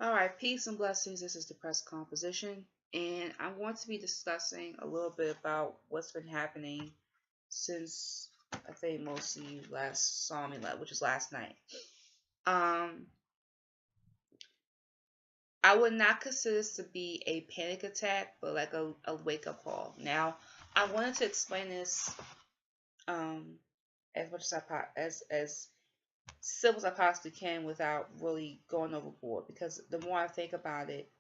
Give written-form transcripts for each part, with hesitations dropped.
All right, peace and blessings. This is Depressed Composition, and I'm going to be discussing a little bit about what's been happening since I think most of you last saw me, which was last night. Um, I would not consider this to be a panic attack, but like a wake up call. Now, I wanted to explain this um, as much as as simple as I possibly can without really going overboard, because the more I think about it,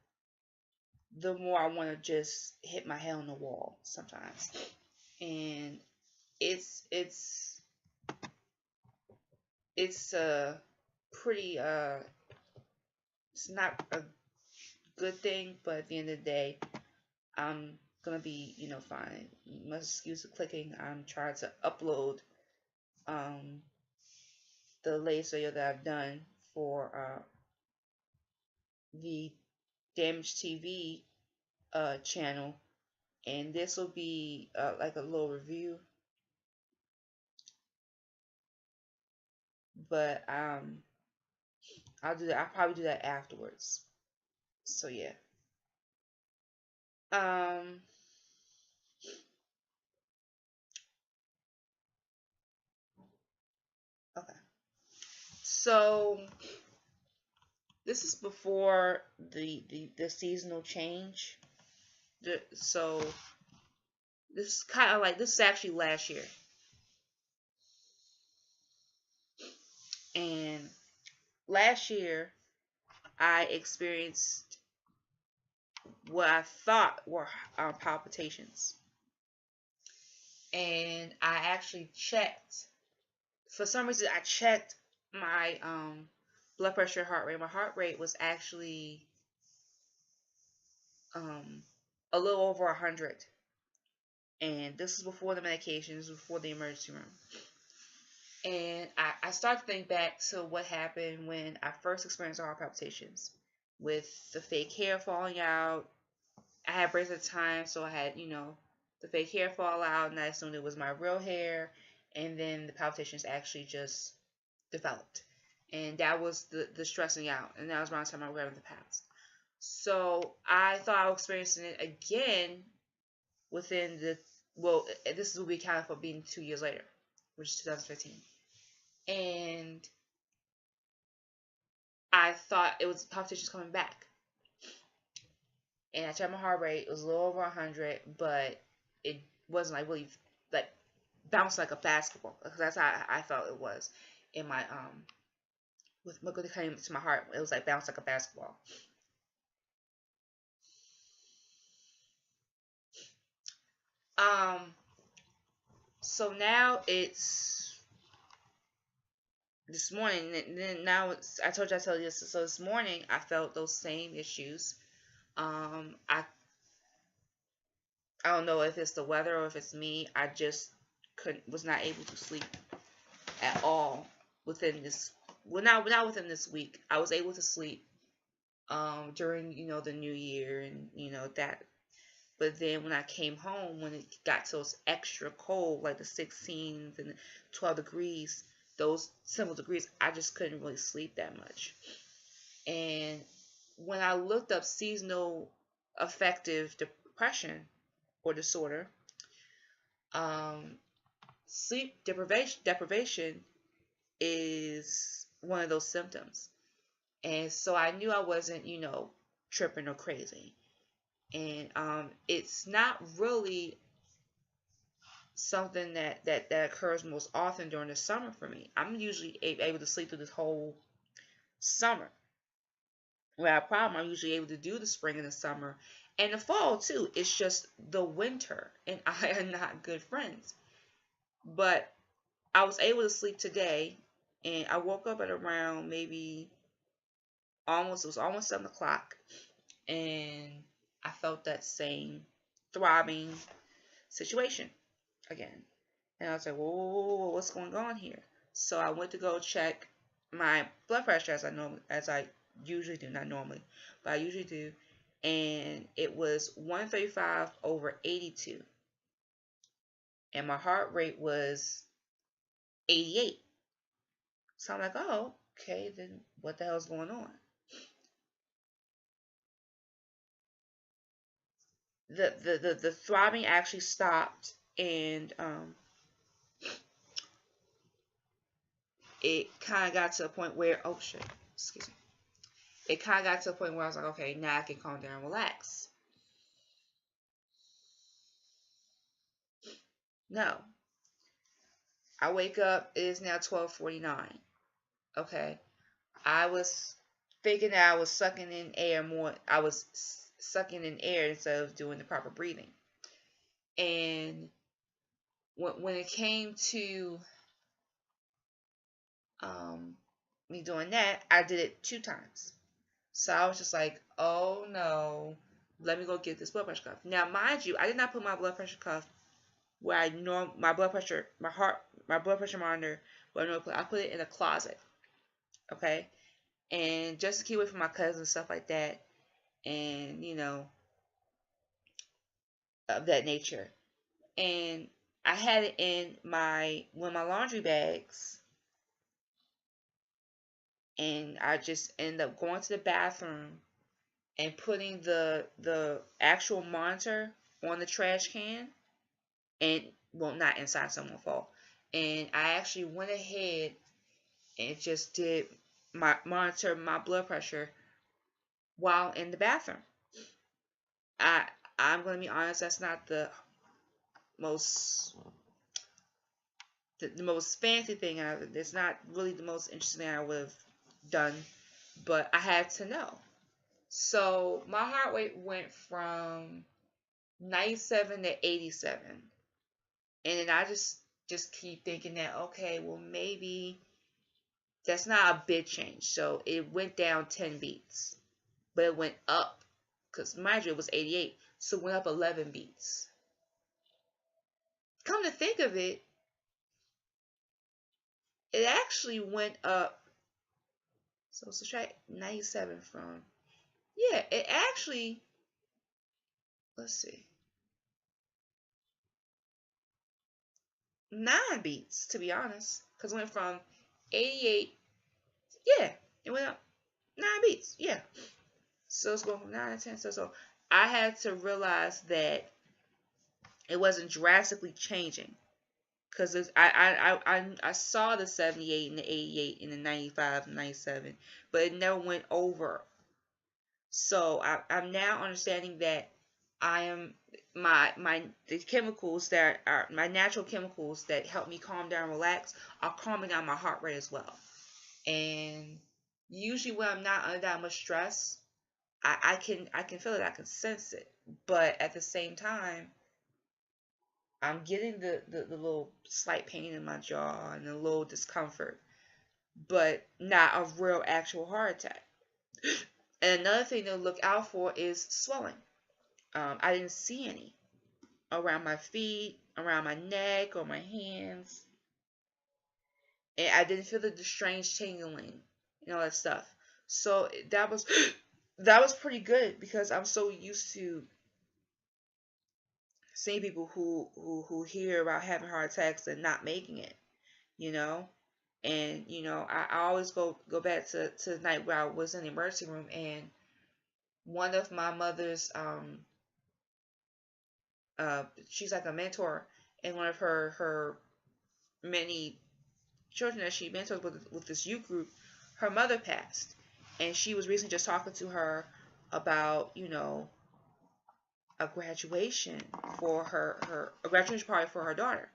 the more I want to just hit my head on the wall sometimes. And it's it's it's pretty it's not a good thing, but at the end of the day, I'm gonna be, fine. Much excuse of clicking. I'm trying to upload um the latest video that I've done for the Damage TV channel, and this will be like a little review, but I'll do that. I'll probably do that afterwards. So yeah. Um. Okay. So this is before the seasonal change. So this is kind of like, this is actually last year, and last year I experienced what I thought were palpitations, and I actually checked. For some reason, I checked my blood pressure, heart rate. My heart rate was actually um a little over 100, and this is before the medications, before the emergency room. And I started to think back to what happened when I first experienced heart palpitations, with the fake hair falling out. I had braids at the time, so I had, the fake hair fall out, and I assumed it was my real hair. And then the palpitations actually just developed. And that was the stressing out. And that was around the time I grabbed the pals. So I thought I was experiencing it again within this will be accounted for being 2 years later, which is 2015. And I thought it was palpitations coming back. And I checked my heart rate. It was a little over 100, but it wasn't like really like bounced like a basketball. Because that's how I felt it was in my with what came to my heart. It was like bounced like a basketball. Um. So now it's this morning. And then now I told you this. So this morning I felt those same issues. I don't know if it's the weather or if it's me. I just was not able to sleep at all within this. Well, not within this week. I was able to sleep during the new year, and that. But then when I came home, when it got to those extra cold, like the 16s and 12 degrees, those simple degrees, I just couldn't really sleep that much. And when I looked up seasonal affective depression or disorder, um, sleep deprivation is one of those symptoms. And so I knew I wasn't, tripping or crazy. And it's not really something that occurs most often during the summer for me. I'm usually able to sleep through this whole summer. Without a problem, I'm usually able to do the spring and the summer and the fall too. It's just the winter and I are not good friends. But I was able to sleep today, and I woke up at around maybe it was almost 7 o'clock, and I felt that same throbbing situation again. And I was like, whoa, what's going on here? So I went to go check my blood pressure as I usually do, not normally, but I usually do, and it was 135 over 82, and my heart rate was 88. So I'm like, oh, okay, then what the hell is going on? the throbbing actually stopped, and it kind of got to a point where, oh shit, excuse me. It kind of got to a point where I was like, okay, now I can calm down and relax. No. I wake up, it is now 12:49. Okay. I was thinking that I was sucking in air more. I was sucking in air instead of doing the proper breathing. And when it came to me doing that, I did it 2 times. So I was just like, oh no, let me go get this blood pressure cuff. Now, mind you, I did not put my blood pressure cuff where I know my blood pressure, my blood pressure monitor, where I normally put. I put it in a closet, okay, and just to keep away from my cousins and stuff like that, and of that nature. And I had it in my laundry bags, and I just ended up going to the bathroom and putting the actual monitor on the trash can, and well, not inside, someone fall. And I actually went ahead and just did monitor my blood pressure while in the bathroom. I'm gonna be honest, that's not the most most fancy thing. It's not really the most interesting thing I would have done, but I had to know. So my heart rate went from 97 to 87, and then I just keep thinking that, okay, well, maybe that's not a big change. So it went down 10 beats, but it went up, because mind you, it was 88, so it went up 11 beats. Come to think of it, it actually went up. So subtract 97 from, yeah, it actually, let's see, 9 beats, to be honest, because it went from 88, yeah, it went up 9 beats, yeah. So it's going from 9 to 10. So I had to realize that it wasn't drastically changing, because I saw the 78 and the 88 and the 95 and 97, but it never went over. So I'm now understanding that I am the chemicals that are my natural chemicals that help me calm down and relax are calming down my heart rate as well. And usually when I'm not under that much stress, I can feel it, I can sense it. But at the same time, I'm getting the little slight pain in my jaw and a little discomfort, but not a real actual heart attack. And another thing to look out for is swelling. I didn't see any around my feet, around my neck, or my hands. And I didn't feel the strange tingling and all that stuff. So that was pretty good, because I'm so used to seeing people who hear about having heart attacks and not making it, you know. And I always go back to the night where I was in the emergency room, and one of my mother's she's like a mentor, and one of her many children that she mentors with this youth group, her mother passed, and she was recently just talking to her about a graduation for a graduation party for her daughter,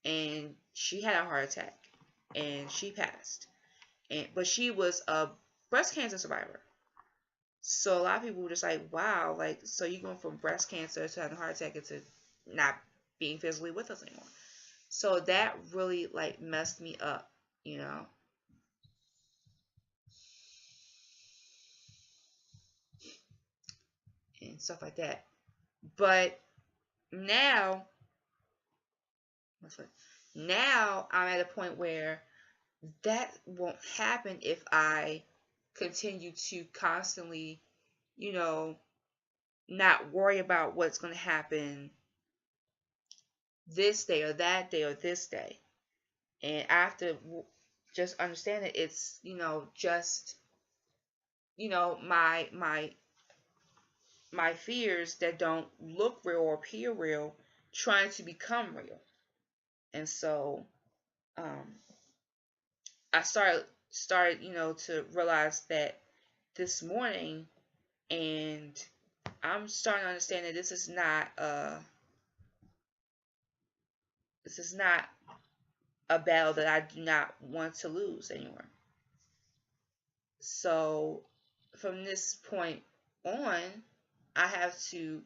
and she had a heart attack and she passed, but she was a breast cancer survivor. So a lot of people were just like, wow, like, so you're going from breast cancer to having a heart attack into not being physically with us anymore. So that really like messed me up, and stuff like that. But now I'm at a point where that won't happen if I continue to constantly, not worry about what's going to happen this day or that day or this day. And I have to just understand that it's, just, my my fears that don't look real or appear real trying to become real. And so I started, to realize that this morning, and I'm starting to understand that this is not a battle that I do not want to lose anymore. So from this point on, I have to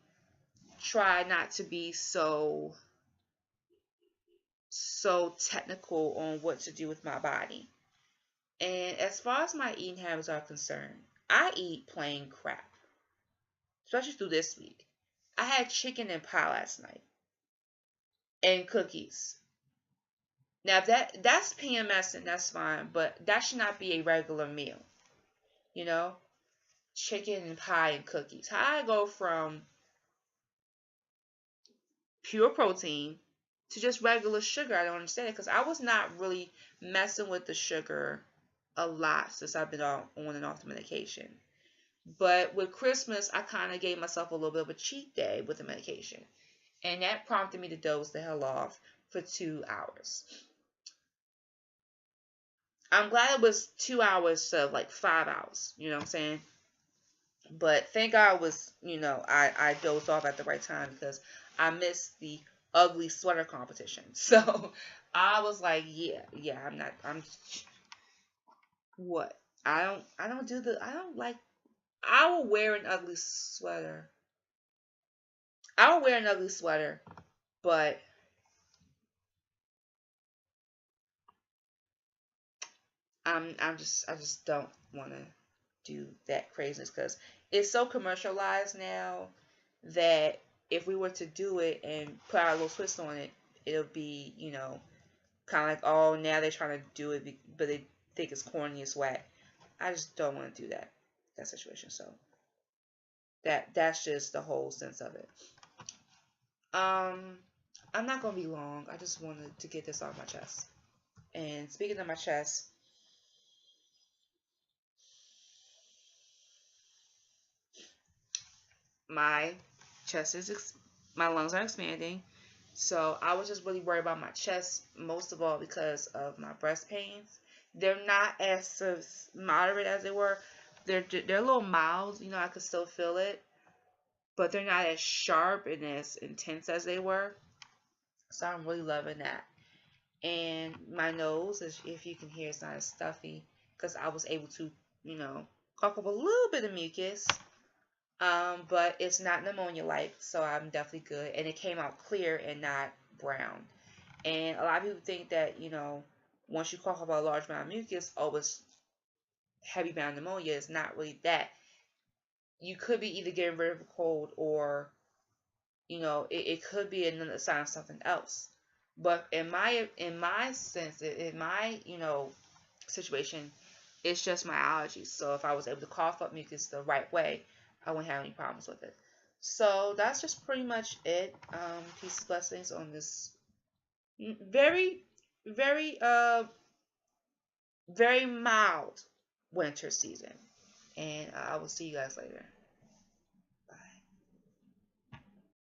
try not to be so technical on what to do with my body. And as far as my eating habits are concerned, I eat plain crap, especially through this week. I had chicken and pie last night and cookies. Now, if that's PMS, and that's fine, but that should not be a regular meal. Chicken and pie and cookies. How I go from pure protein to just regular sugar, I don't understand it, because I was not really messing with the sugar a lot since I've been on and off the medication. But with Christmas, I kind of gave myself a little bit of a cheat day with the medication. And that prompted me to doze the hell off for 2 hours. I'm glad it was 2 hours instead of like 5 hours. You know what I'm saying? But thank God it was, I dozed off at the right time, because I missed the ugly sweater competition. So I was like, yeah, what? I will wear an ugly sweater. I will wear an ugly sweater, but I just don't want to do that craziness, because it's so commercialized now that if we were to do it and put our little twist on it, it'll be, kind of like, oh, now they're trying to do it, but they think it's corny as whack. I just don't want to do that situation. So that's just the whole sense of it. I'm not gonna be long. I just wanted to get this off my chest. And speaking of my chest, my my lungs are expanding. So I was just really worried about my chest, most of all because of my breast pains. They're not as moderate as they were. They're a little mild. I could still feel it, but they're not as sharp and as intense as they were. So I'm really loving that. And my nose, if you can hear, it's not as stuffy, because I was able to, cough up a little bit of mucus. But it's not pneumonia-like, so I'm definitely good. And it came out clear and not brown. And a lot of people think that, once you cough up a large amount of mucus, oh, it's heavy bound pneumonia. It's not really that. You could be either getting rid of a cold, or, it could be another sign of something else. But in my sense, in my, situation, it's just my allergies. So if I was able to cough up mucus the right way, I wouldn't have any problems with it. So that's just pretty much it. Peace and blessings on this very, very, very mild winter season. And I will see you guys later.